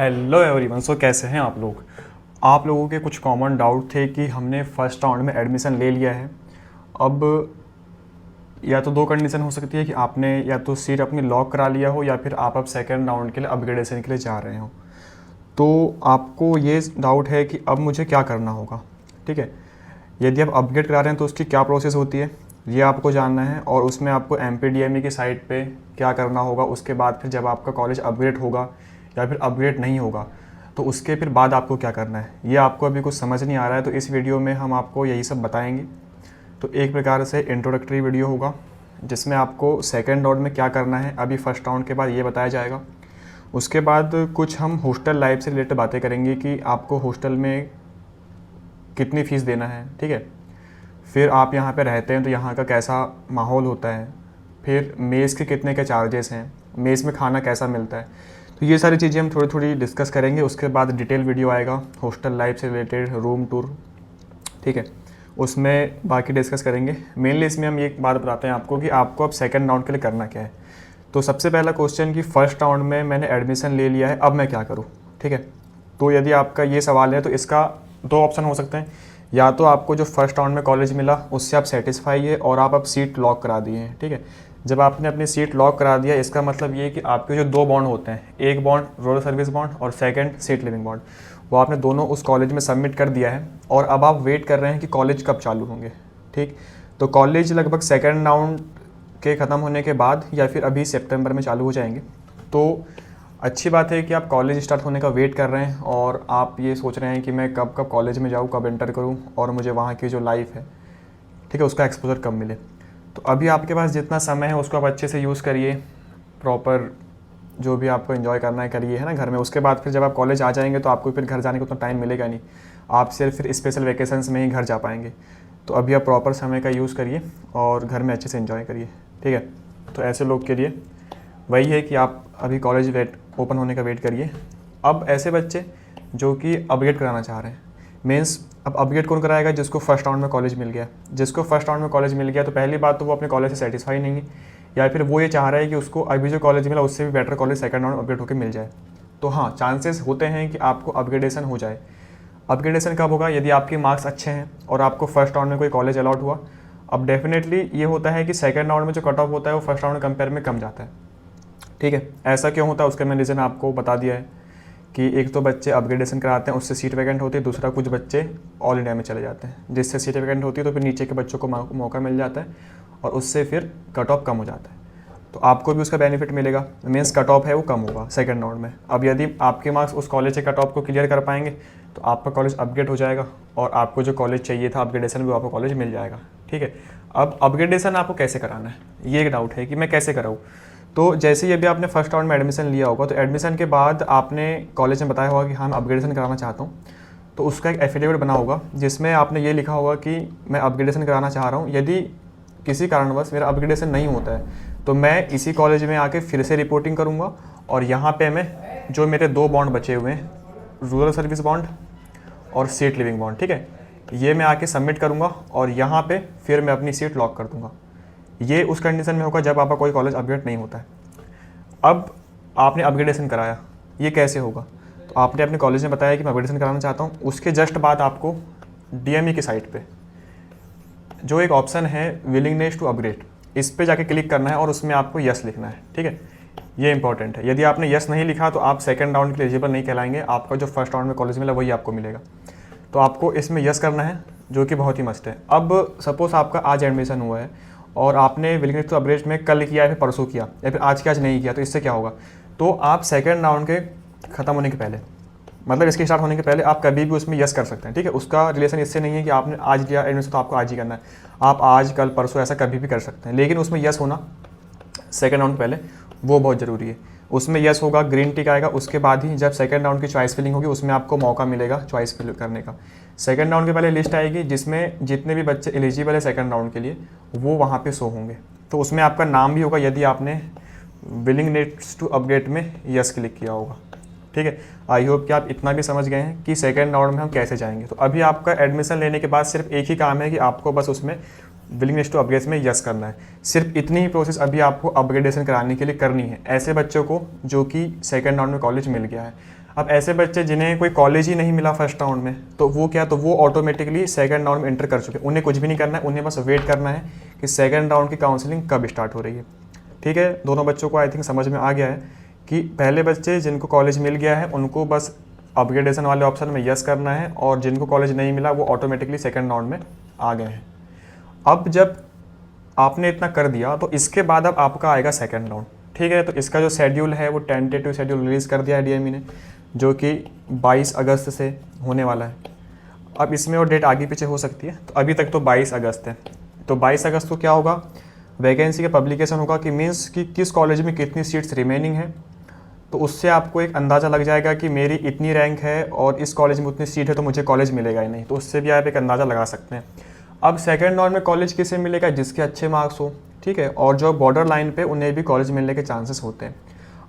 Hello everyone. सो कैसे हैं आप लोग? आप लोगों के कुछ कॉमन डाउट थे कि हमने फर्स्ट राउंड में एडमिशन ले लिया है। अब या तो दो कंडीशन हो सकती है कि आपने या तो सीट अपनी लॉक करा लिया हो या फिर आप अब सेकेंड राउंड के लिए अपग्रेडेशन के लिए जा रहे हो। तो आपको ये डाउट है कि अब मुझे क्या करना होगा। ठीक है, यदि आप अपग्रेड करा रहे हैं तो उसकी क्या प्रोसेस होती है ये आपको जानना है, और उसमें आपको MPDME की साइट पे क्या करना होगा। उसके बाद फिर जब आपका कॉलेज अपग्रेड होगा या फिर अपग्रेड नहीं होगा तो उसके फिर बाद आपको क्या करना है, ये आपको अभी कुछ समझ नहीं आ रहा है। तो इस वीडियो में हम आपको यही सब बताएंगे। तो एक प्रकार से इंट्रोडक्टरी वीडियो होगा जिसमें आपको सेकेंड राउंड में क्या करना है अभी फर्स्ट राउंड के बाद ये बताया जाएगा। उसके बाद कुछ हम हॉस्टल लाइफ से रिलेटेड बातें करेंगे कि आपको हॉस्टल में कितनी फ़ीस देना है। ठीक है, फिर आप यहाँ पे रहते हैं तो यहाँ का कैसा माहौल होता है, फिर मेस के कितने के चार्जेस हैं, मेस में खाना कैसा मिलता है। तो ये सारी चीज़ें हम थोड़ी थोड़ी डिस्कस करेंगे। उसके बाद डिटेल वीडियो आएगा हॉस्टल लाइफ से रिलेटेड, रूम टूर। ठीक है, उसमें बाकी डिस्कस करेंगे। मेनली इसमें हम ये बात बताते हैं आपको कि आपको अब सेकंड राउंड के लिए करना क्या है। तो सबसे पहला क्वेश्चन कि फ़र्स्ट राउंड में मैंने एडमिशन ले लिया है, अब मैं क्या करूँ। ठीक है, तो यदि आपका ये सवाल है तो इसका दो ऑप्शन हो सकते हैं। या तो आपको जो फर्स्ट राउंड में कॉलेज मिला उससे आप सेटिस्फाई है और आप अब सीट लॉक करा दिए हैं। ठीक है, जब आपने अपनी सीट लॉक करा दिया इसका मतलब ये कि आपके जो दो बॉन्ड होते हैं, एक बॉन्ड रूरल सर्विस बॉन्ड और सेकंड सीट लिविंग बॉन्ड, वो आपने दोनों उस कॉलेज में सबमिट कर दिया है और अब आप वेट कर रहे हैं कि कॉलेज कब चालू होंगे। ठीक, तो कॉलेज लगभग सेकेंड राउंड के ख़त्म होने के बाद या फिर अभी सितंबर में चालू हो जाएंगे। तो अच्छी बात है कि आप कॉलेज स्टार्ट होने का वेट कर रहे हैं और आप ये सोच रहे हैं कि मैं कब कब कॉलेज में जाऊँ, कब एंटर करूँ और मुझे वहाँ की जो लाइफ है, ठीक है, उसका एक्सपोजर कब मिले। तो अभी आपके पास जितना समय है उसको आप अच्छे से यूज़ करिए, प्रॉपर जो भी आपको एंजॉय करना है करिए, है ना, घर में। उसके बाद फिर जब आप कॉलेज आ जाएंगे तो आपको फिर घर जाने को उतना टाइम मिलेगा नहीं, आप सिर्फ फिर स्पेशल वेकेशंस में ही घर जा पाएंगे। तो अभी आप प्रॉपर समय का यूज़ करिए और घर में अच्छे से एंजॉय करिए। ठीक है, तो ऐसे लोग के लिए वही है कि आप अभी कॉलेज ओपन होने का वेट करिए। अब ऐसे बच्चे जो कि अपग्रेड कराना चाह रहे हैं, मीन्स अब अपग्रेड कौन कराएगा? जिसको फर्स्ट राउंड में कॉलेज मिल गया। जिसको फर्स्ट राउंड में कॉलेज मिल गया तो पहली बात तो वो अपने कॉलेज से सेटिस्फाई नहीं है, या फिर वो ये चाह रहा है कि उसको अभी जो कॉलेज मिला उससे भी better college second round upgrade होकर मिल जाए। तो हाँ, चांसेस होते हैं कि आपको अपग्रेडेशन हो जाए। अपग्रेडेशन कब होगा? यदि आपके मार्क्स अच्छे हैं और आपको फर्स्ट राउंड में कोई कॉलेज अलॉट हुआ। अब डेफिनेटली ये होता है कि सेकंड राउंड में जो कट ऑफ होता है वो फर्स्ट राउंड कंपेयर में कम जाता है। ठीक है, ऐसा क्यों होता है उसका मैंने रीज़न आपको बता दिया है कि एक तो बच्चे अपग्रेडेशन कराते हैं उससे सीट वैकेंट होती है, दूसरा कुछ बच्चे ऑल इंडिया में चले जाते हैं जिससे सीट वैकेंट होती है तो फिर नीचे के बच्चों को मौका मिल जाता है और उससे फिर कट ऑफ कम हो जाता है। तो आपको भी उसका बेनिफिट मिलेगा, मीन्स कट ऑफ है वो कम होगा सेकंड राउंड में। अब यदि आपके मार्क्स उस कॉलेज के कट ऑफ को क्लियर कर पाएंगे तो आपका कॉलेज अपग्रेड हो जाएगा और आपको जो कॉलेज चाहिए था अपग्रेडेशन भी आपको कॉलेज मिल जाएगा। ठीक है, अब अपग्रेडेशन आपको कैसे कराना है ये एक डाउट है कि मैं कैसे कराऊँ। तो जैसे ही अभी आपने फर्स्ट राउंड में एडमिशन लिया होगा तो एडमिशन के बाद आपने कॉलेज में बताया होगा कि हाँ मैं अपग्रेडेशन कराना चाहता हूँ, तो उसका एक एफिडेविट बना होगा जिसमें आपने ये लिखा होगा कि मैं अपग्रेडेशन कराना चाह रहा हूँ। यदि किसी कारणवश मेरा अपग्रेडेशन नहीं होता है तो मैं इसी कॉलेज में आके फिर से रिपोर्टिंग करूँगा और यहाँ पे मैं जो मेरे दो बॉन्ड बचे हुए हैं, रूरल सर्विस बॉन्ड और सीट लिविंग बॉन्ड, ठीक है, ये मैं आके सबमिट करूँगा और यहाँ पे फिर मैं अपनी सीट लॉक कर दूँगा। ये उस कंडीशन में होगा जब आपका कोई कॉलेज अपग्रेड नहीं होता है। अब आपने अपग्रेडेशन कराया, ये कैसे होगा? तो आपने अपने कॉलेज में बताया कि मैं अपग्रेडेशन कराना चाहता हूँ, उसके जस्ट बाद आपको DME की साइट पे जो एक ऑप्शन है विलिंगनेस टू अपग्रेड, इस पे जाके क्लिक करना है और उसमें आपको यस लिखना है। ठीक है, ये इंपॉर्टेंट है। यदि आपने यस नहीं लिखा तो आप सेकंड राउंड के लिए एलिजिबल नहीं कहलाएंगे, आपका जो फर्स्ट राउंड में कॉलेज मिला वही आपको मिलेगा। तो आपको इसमें यस करना है जो कि बहुत ही मस्त है। अब सपोज़ आपका आज एडमिशन हुआ है और आपने विलिंगनेस टू अपग्रेड में कल किया या फिर परसों किया या फिर आज नहीं किया, तो इससे क्या होगा? तो आप सेकंड राउंड के ख़त्म होने के पहले, मतलब इसके स्टार्ट होने के पहले आप कभी भी उसमें यस कर सकते हैं। ठीक है, उसका रिलेशन इससे नहीं है कि आपने आज लिया एडमिशन तो आपको आज ही करना है, आप आज कल परसों ऐसा कभी भी कर सकते हैं, लेकिन उसमें यस होना सेकंड राउंड पहले वो बहुत ज़रूरी है। उसमें यस होगा, ग्रीन टिक आएगा, उसके बाद ही जब सेकंड राउंड की चॉइस फिलिंग होगी उसमें आपको मौका मिलेगा चॉइस फिल करने का। सेकंड राउंड के पहले लिस्ट आएगी जिसमें जितने भी बच्चे एलिजिबल है सेकंड राउंड के लिए वो वहाँ पे शो होंगे, तो उसमें आपका नाम भी होगा यदि आपने विलिंगनेस टू अपग्रेड में यस क्लिक किया होगा। ठीक है, आई होप कि आप इतना भी समझ गए हैं कि सेकंड राउंड में हम कैसे जाएंगे। तो अभी आपका एडमिशन लेने के बाद सिर्फ एक ही काम है कि आपको बस उसमें विलिंगनेस टू अपग्रेड में यस करना है। सिर्फ इतनी ही प्रोसेस अभी आपको अपग्रेडेशन कराने के लिए करनी है ऐसे बच्चों को जो कि सेकंड राउंड में कॉलेज मिल गया है। अब ऐसे बच्चे जिन्हें कोई कॉलेज ही नहीं मिला फर्स्ट राउंड में, तो वो क्या, तो वो ऑटोमेटिकली सेकंड राउंड में एंटर कर चुके हैं। उन्हें कुछ भी नहीं करना है, उन्हें बस वेट करना है कि सेकंड राउंड की काउंसलिंग कब स्टार्ट हो रही है। ठीक है, दोनों बच्चों को आई थिंक समझ में आ गया है कि पहले बच्चे जिनको कॉलेज मिल गया है उनको बस अपग्रेडेशन वाले ऑप्शन में यस करना है, और जिनको कॉलेज नहीं मिला वो ऑटोमेटिकली सेकंड राउंड में आ गए हैं। अब जब आपने इतना कर दिया तो इसके बाद अब आपका आएगा सेकंड राउंड। ठीक है, तो इसका जो शेड्यूल है वो टेंटेटिव शेड्यूल रिलीज़ कर दिया है डीएमई ने, जो कि 22 अगस्त से होने वाला है। अब इसमें और डेट आगे पीछे हो सकती है, तो अभी तक तो 22 अगस्त है। तो 22 अगस्त को क्या होगा, वैकेंसी का पब्लिकेशन होगा कि मीन्स कि किस कॉलेज में कितनी सीट्स रिमेनिंग है। तो उससे आपको एक अंदाज़ा लग जाएगा कि मेरी इतनी रैंक है और इस कॉलेज में उतनी सीट है, तो मुझे कॉलेज मिलेगा ही नहीं। तो उससे भी आप एक अंदाज़ा लगा सकते हैं। अब सेकंड राउंड में कॉलेज किसे मिलेगा, जिसके अच्छे मार्क्स हो। ठीक है, और जो बॉर्डर लाइन पे उन्हें भी कॉलेज मिलने के चांसेस होते हैं।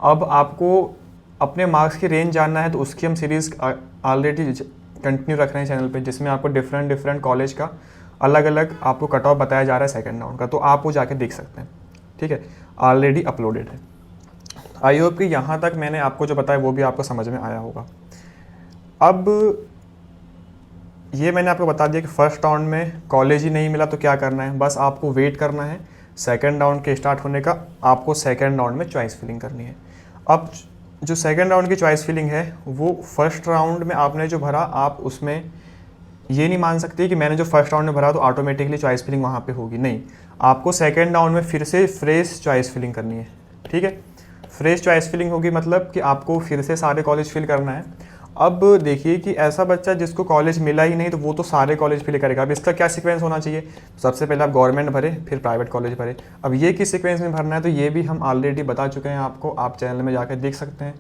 अब आपको अपने मार्क्स की रेंज जानना है, तो उसकी हम सीरीज़ ऑलरेडी कंटिन्यू रख रहे हैं चैनल पे, जिसमें आपको डिफरेंट कॉलेज का अलग अलग आपको कट ऑफ बताया जा रहा है सेकंड राउंड का। तो आप वो जाके देख सकते हैं। ठीक है, ऑलरेडी अपलोडेड है। आई होप कि यहाँ तक मैंने आपको जो बताया वो भी आपको समझ में आया होगा। अब ये मैंने आपको बता दिया कि फर्स्ट राउंड में कॉलेज ही नहीं मिला तो क्या करना है, बस आपको वेट करना है सेकंड राउंड के स्टार्ट होने का। आपको सेकंड राउंड में चॉइस फिलिंग करनी है। अब जो सेकंड राउंड की चॉइस फिलिंग है वो फर्स्ट राउंड में आपने जो भरा, आप उसमें ये नहीं मान सकते कि मैंने जो फर्स्ट राउंड में भरा तो ऑटोमेटिकली चॉइस फिलिंग वहाँ पे होगी। नहीं, आपको सेकंड राउंड में फिर से फ्रेश चॉइस फिलिंग करनी है। ठीक है, फ्रेश चॉइस फिलिंग होगी मतलब कि आपको फिर से सारे कॉलेज फिल करना है। अब देखिए कि ऐसा बच्चा जिसको कॉलेज मिला ही नहीं तो वो तो सारे कॉलेज फिल करेगा। अब इसका क्या सीक्वेंस होना चाहिए, सबसे पहले आप गवर्नमेंट भरे, फिर प्राइवेट कॉलेज भरे। अब ये किस सीक्वेंस में भरना है तो ये भी हम ऑलरेडी बता चुके हैं आपको, आप चैनल में जाकर देख सकते हैं।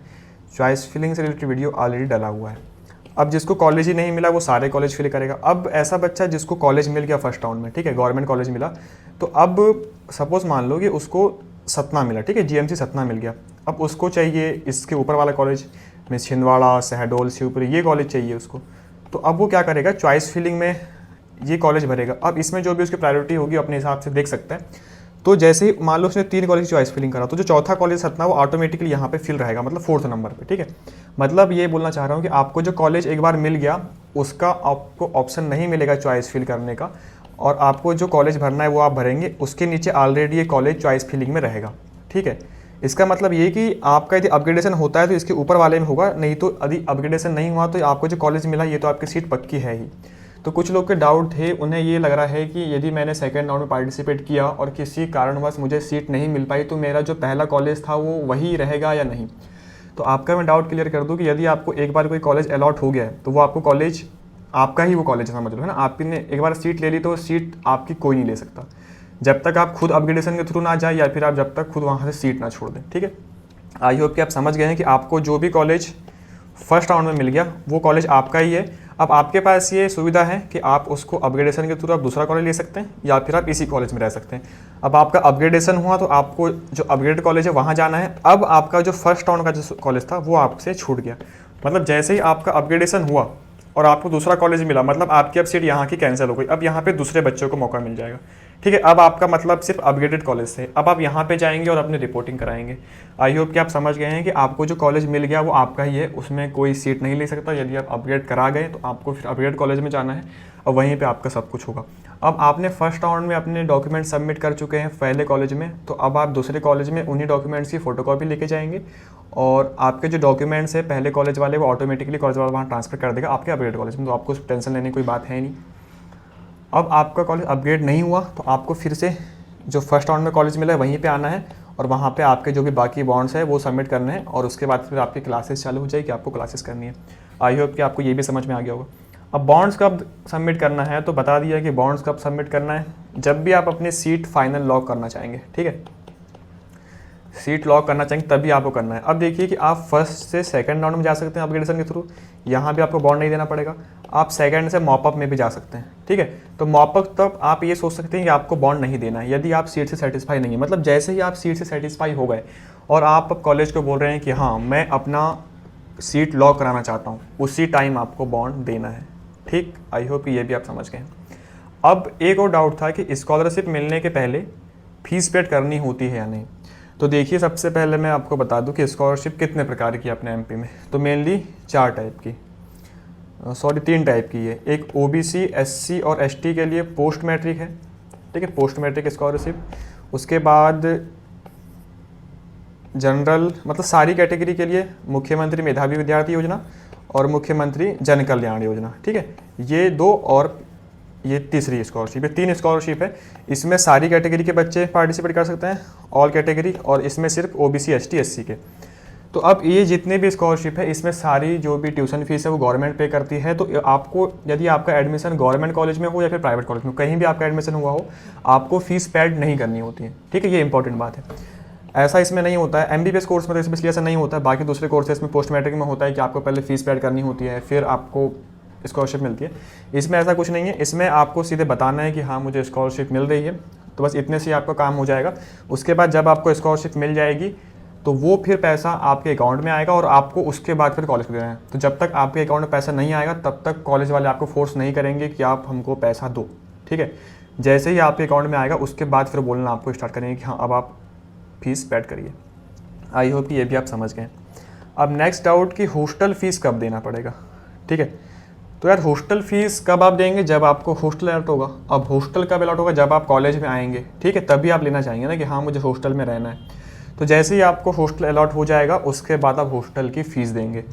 चॉइस फिलिंग से रिलेटेड वीडियो ऑलरेडी डला हुआ है। अब जिसको कॉलेज ही नहीं मिला वो सारे कॉलेज फिल करेगा। अब ऐसा बच्चा जिसको कॉलेज मिल गया फर्स्ट राउंड में, ठीक है, गवर्नमेंट कॉलेज मिला, तो अब सपोज मान लो कि उसको सतना मिला, ठीक है, जीएमसी सतना मिल गया। अब उसको चाहिए इसके ऊपर वाला कॉलेज में छिंदवाड़ा, शहडोल, शिवपुरी, ये कॉलेज चाहिए उसको। तो अब वो क्या करेगा, चॉइस फिलिंग में ये कॉलेज भरेगा। अब इसमें जो भी उसकी प्रायोरिटी होगी अपने हिसाब से देख सकता है। तो जैसे ही मान लो उसने 3 कॉलेज की चॉइस फिलिंग करा, तो जो चौथा कॉलेज सतना वो ऑटोमेटिकली यहाँ पे फिल रहेगा, मतलब 4th नंबर पे। ठीक है, मतलब ये बोलना चाह रहा हूँ कि आपको जो कॉलेज एक बार मिल गया उसका आपको ऑप्शन नहीं मिलेगा चॉइस फिल करने का, और आपको जो कॉलेज भरना है वो आप भरेंगे, उसके नीचे ऑलरेडी ये कॉलेज चॉइस फिलिंग में रहेगा। ठीक है, इसका मतलब ये कि आपका यदि अपग्रेडेशन होता है तो इसके ऊपर वाले में होगा, नहीं तो यदि अपग्रेडेशन नहीं हुआ तो आपको जो कॉलेज मिला ये तो आपकी सीट पक्की है ही। तो कुछ लोग के डाउट थे, उन्हें ये लग रहा है कि यदि मैंने सेकंड राउंड में पार्टिसिपेट किया और किसी कारणवश मुझे सीट नहीं मिल पाई तो मेरा जो पहला कॉलेज था वो वही रहेगा या नहीं। तो आपका मैं डाउट क्लियर कर दूं कि यदि आपको एक बार कोई कॉलेज अलॉट हो गया है तो वो आपको कॉलेज आपका ही वो कॉलेज है, समझ लो, है ना। आपने एक बार सीट ले ली तो सीट आपकी कोई नहीं ले सकता जब तक आप खुद अपग्रेडेशन के थ्रू ना जाए, या फिर आप जब तक खुद वहाँ से सीट ना छोड़ दें। ठीक है, आई होप कि आप समझ गए हैं कि आपको जो भी कॉलेज फर्स्ट राउंड में मिल गया वो कॉलेज आपका ही है। अब आपके पास ये सुविधा है कि आप उसको अपग्रेडेशन के थ्रू आप दूसरा कॉलेज ले सकते हैं या फिर आप इसी कॉलेज में रह सकते हैं। अब आपका अपग्रेडेशन हुआ तो आपको जो अपग्रेड कॉलेज है वहाँ जाना है। अब आपका जो फर्स्ट राउंड का जो कॉलेज था वो आपसे छूट गया, मतलब जैसे ही आपका अपग्रेडेशन हुआ और आपको दूसरा कॉलेज मिला, मतलब आपकी अब सीट यहाँ की कैंसिल हो गई। अब यहाँ पे दूसरे बच्चों को मौका मिल जाएगा। ठीक है, अब आपका मतलब सिर्फ अपग्रेडेड कॉलेज से अब आप यहाँ पे जाएंगे और अपनी रिपोर्टिंग कराएंगे। आई होप कि आप समझ गए हैं कि आपको जो कॉलेज मिल गया वो आपका ही है, उसमें कोई सीट नहीं ले सकता। यदि आप अपग्रेड करा गए तो आपको फिर अपग्रेड कॉलेज में जाना है और वहीं पे आपका सब कुछ होगा। अब आपने फर्स्ट राउंड में अपने डॉक्यूमेंट सबमिट कर चुके हैं पहले कॉलेज में, तो अब आप दूसरे कॉलेज में उन्हीं डॉक्यूमेंट्स की फोटोकॉपी लेके जाएंगे और आपके जो डॉक्यूमेंट्स है पहले कॉलेज वाले वो ऑटोमेटिकली कॉलेज वाला वहाँ ट्रांसफर कर देगा आपके अपग्रेड कॉलेज में। तो आपको टेंशन लेने की कोई बात है नहीं। अब आपका कॉलेज अपग्रेड नहीं हुआ तो आपको फिर से जो फर्स्ट राउंड में कॉलेज मिला है वहीं पे आना है और वहाँ पे आपके जो भी बाकी बॉन्ड्स है वो सबमिट करने हैं और उसके बाद फिर आपकी क्लासेस चालू हो जाएगी, आपको क्लासेस करनी है। आई होप कि आपको ये भी समझ में आ गया होगा। अब बॉन्ड्स कब सबमिट करना है तो बता दिया कि बॉन्ड्स कब सबमिट करना है, जब भी आप अपनी सीट फाइनल लॉक करना चाहेंगे। ठीक है, सीट लॉक करना चाहेंगे तभी आपको करना है। अब देखिए कि आप फर्स्ट से सेकंड राउंड में जा सकते हैं अपग्रेडेशन के थ्रू, यहाँ भी आपको बॉन्ड नहीं देना पड़ेगा। आप सेकंड से मॉपअप में भी जा सकते हैं। ठीक है, तो मॉपअप तब आप ये सोच सकते हैं कि आपको बॉन्ड नहीं देना है यदि आप सीट से सेटिस्फाई नहीं है। मतलब जैसे ही आप सीट से सेटिस्फाई हो गए और आप अब कॉलेज को बोल रहे हैं कि हाँ मैं अपना सीट लॉक कराना चाहता हूँ, उसी टाइम आपको बॉन्ड देना है। ठीक, आई होप कि ये भी आप समझ गए। अब एक और डाउट था कि स्कॉलरशिप मिलने के पहले फीस पेड करनी होती है या नहीं। तो देखिए, सबसे पहले मैं आपको बता दूं कि स्कॉलरशिप कितने प्रकार की है अपने एमपी में। तो मेनली 4 टाइप की, 3 टाइप की है। एक ओबीसी, एससी और एसटी के लिए पोस्ट मैट्रिक है, ठीक है, पोस्ट मैट्रिक स्कॉलरशिप। उसके बाद जनरल मतलब सारी कैटेगरी के लिए मुख्यमंत्री मेधावी विद्यार्थी योजना और मुख्यमंत्री जन कल्याण योजना, ठीक है। ये 2 और ये तीसरी स्कॉलरशिप है। 3 स्कॉलरशिप है। इसमें सारी कैटेगरी के बच्चे पार्टिसिपेट कर सकते हैं, ऑल कैटेगरी, और इसमें सिर्फ ओबीसी, एसटी, एससी के। तो अब ये जितने भी स्कॉलरशिप है, इसमें सारी जो भी ट्यूशन फीस है वो गवर्नमेंट पे करती है। तो आपको यदि आपका एडमिशन गवर्नमेंट कॉलेज में हो या फिर प्राइवेट कॉलेज में, कहीं भी आपका एडमिशन हुआ हो, आपको फीस पेड नहीं करनी होती है, ठीक है। ये इंपॉर्टेंट बात है। ऐसा इसमें नहीं होता है एमबीबीएस कोर्स में, तो इसमें ऐसा नहीं होता है। बाकी दूसरे कोर्सेज में पोस्ट मैट्रिक में होता है कि आपको पहले फीस पेड करनी होती है, फिर आपको स्कॉलरशिप मिलती है। इसमें ऐसा कुछ नहीं है। इसमें आपको सीधे बताना है कि हाँ मुझे स्कॉलरशिप मिल रही है, तो बस इतने से आपका काम हो जाएगा। उसके बाद जब आपको स्कॉलरशिप मिल जाएगी तो वो फिर पैसा आपके अकाउंट में आएगा और आपको उसके बाद फिर कॉलेज को देना है। तो जब तक आपके अकाउंट में पैसा नहीं आएगा तब तक कॉलेज वाले आपको फोर्स नहीं करेंगे कि आप हमको पैसा दो, ठीक है। जैसे ही आपके अकाउंट में आएगा उसके बाद फिर बोलना आपको स्टार्ट करेंगे कि हाँ अब आप फीस पेड करिए। आई होप कि ये भी आप समझ गए। अब नेक्स्ट डाउट कि हॉस्टल फीस कब देना पड़ेगा, ठीक है। तो यार हॉस्टल फीस कब आप देंगे, जब आपको हॉस्टल अलॉट होगा। अब हॉस्टल कब अलॉट होगा, जब आप कॉलेज में आएंगे, ठीक है, तभी आप लेना चाहेंगे ना कि हाँ मुझे हॉस्टल में रहना है। तो जैसे ही आपको हॉस्टल अलॉट हो जाएगा उसके बाद आप हॉस्टल की फ़ीस देंगे।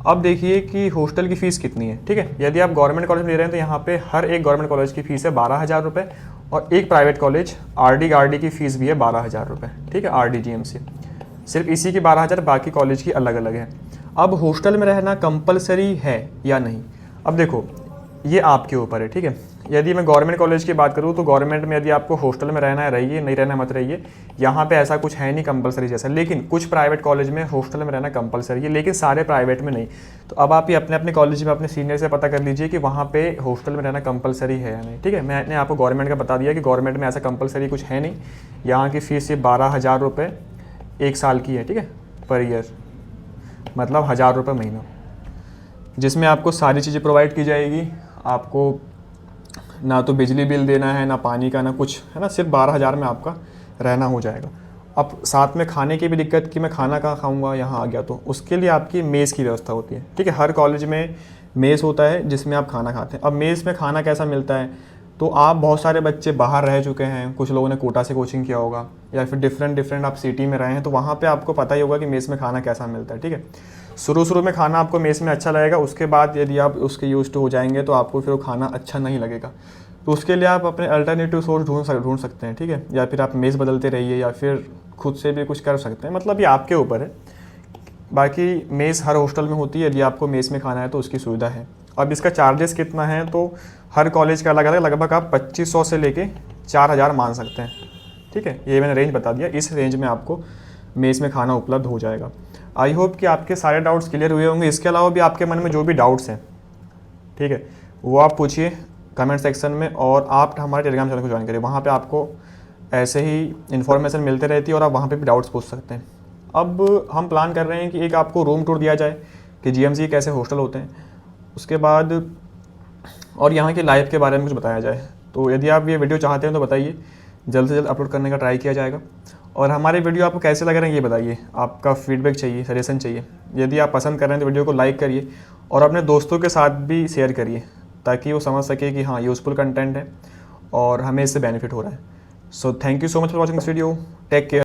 अब देखिए कि हॉस्टल की फ़ीस कितनी है, ठीक है। यदि आप गवर्नमेंट कॉलेज में ले रहे हैं तो यहाँ पे हर एक गवर्नमेंट कॉलेज की फ़ीस है 12,000 रुपये, और एक प्राइवेट कॉलेज आरडी की फ़ीस भी है 12,000 रुपये, ठीक है, RDGMC। सिर्फ इसी की 12,000, बाकी कॉलेज की अलग अलग है। अब हॉस्टल में रहना कंपलसरी है या नहीं, अब देखो ये आपके ऊपर है, ठीक है। यदि मैं गवर्नमेंट कॉलेज की बात करूँ तो गवर्नमेंट में यदि आपको हॉस्टल में रहना है रहिए, नहीं रहना मत रहिए। यहाँ पे ऐसा कुछ है नहीं कंपलसरी जैसा। लेकिन कुछ प्राइवेट कॉलेज में हॉस्टल में रहना कंपलसरी है, लेकिन सारे प्राइवेट में नहीं। तो अब आप ये अपने अपने कॉलेज में अपने सीनियर से पता कर लीजिए कि वहाँ पे हॉस्टल में रहना कंपलसरी है या नहीं, ठीक है। मैंने आपको गवर्नमेंट का बता दिया कि गवर्नमेंट में ऐसा कंपलसरी कुछ है नहीं। यहाँ की फ़ीस सिर्फ 12,000 रुपये 1 साल की है, ठीक है, पर ईयर, मतलब 1,000 रुपये महीना, जिसमें आपको सारी चीज़ें प्रोवाइड की जाएगी। आपको ना तो बिजली बिल देना है, ना पानी का, ना कुछ, है ना। सिर्फ 12,000 में आपका रहना हो जाएगा। अब साथ में खाने की भी दिक्कत कि मैं खाना कहाँ खाऊंगा, यहाँ आ गया तो उसके लिए आपकी मेस की व्यवस्था होती है, ठीक है। हर कॉलेज में मेस होता है जिसमें आप खाना खाते हैं। अब मेस में खाना कैसा मिलता है, तो आप बहुत सारे बच्चे बाहर रह चुके हैं, कुछ लोगों ने कोटा से कोचिंग किया होगा, या फिर डिफरेंट आप सिटी में रहे हैं, तो वहाँ पे आपको पता ही होगा कि मेस में खाना कैसा मिलता है, ठीक है। शुरू में खाना आपको मेस में अच्छा लगेगा, उसके बाद यदि आप उसके यूज्ड हो जाएंगे तो आपको फिर वो खाना अच्छा नहीं लगेगा। तो उसके लिए आप अपने अल्टरनेटिव सोर्स ढूंढ सकते हैं, ठीक है। या फिर आप मेस बदलते रहिए, या फिर खुद से भी कुछ कर सकते हैं, मतलब ये आपके ऊपर है। बाकी मेस हर हॉस्टल में होती है, यदि आपको मेस में खाना है तो उसकी सुविधा है। अब इसका चार्जेस कितना है, तो हर कॉलेज का अलग अलग, लगभग आप 2500 से लेके 4,000 मान सकते हैं, ठीक है। ये मैंने रेंज बता दिया। इस रेंज में आपको मेस में खाना उपलब्ध हो जाएगा। आई होप कि आपके सारे डाउट्स क्लियर हुए होंगे। इसके अलावा भी आपके मन में जो भी डाउट्स हैं, ठीक है, वो आप पूछिए कमेंट सेक्शन में, और आप हमारे टेलीग्राम चैनल को ज्वाइन करिए। वहाँ पे आपको ऐसे ही इन्फॉर्मेशन मिलते रहती है और आप वहाँ पे भी डाउट्स पूछ सकते हैं। अब हम प्लान कर रहे हैं कि एक आपको रूम टूर दिया जाए कि GMC कैसे हॉस्टल होते हैं, उसके बाद और यहाँ की लाइफ के बारे में कुछ बताया जाए। तो यदि आप ये वीडियो चाहते हैं तो बताइए, जल्द से जल्द अपलोड करने का ट्राई किया जाएगा। और हमारे वीडियो आपको कैसे लग रहे हैं ये बताइए, आपका फीडबैक चाहिए, सजेशन चाहिए। यदि आप पसंद कर रहे हैं तो वीडियो को लाइक करिए और अपने दोस्तों के साथ भी शेयर करिए, ताकि वो समझ सके कि हाँ यूज़फुल कंटेंट है और हमें इससे बेनिफिट हो रहा है। So thank you so much for watching this video. Take care.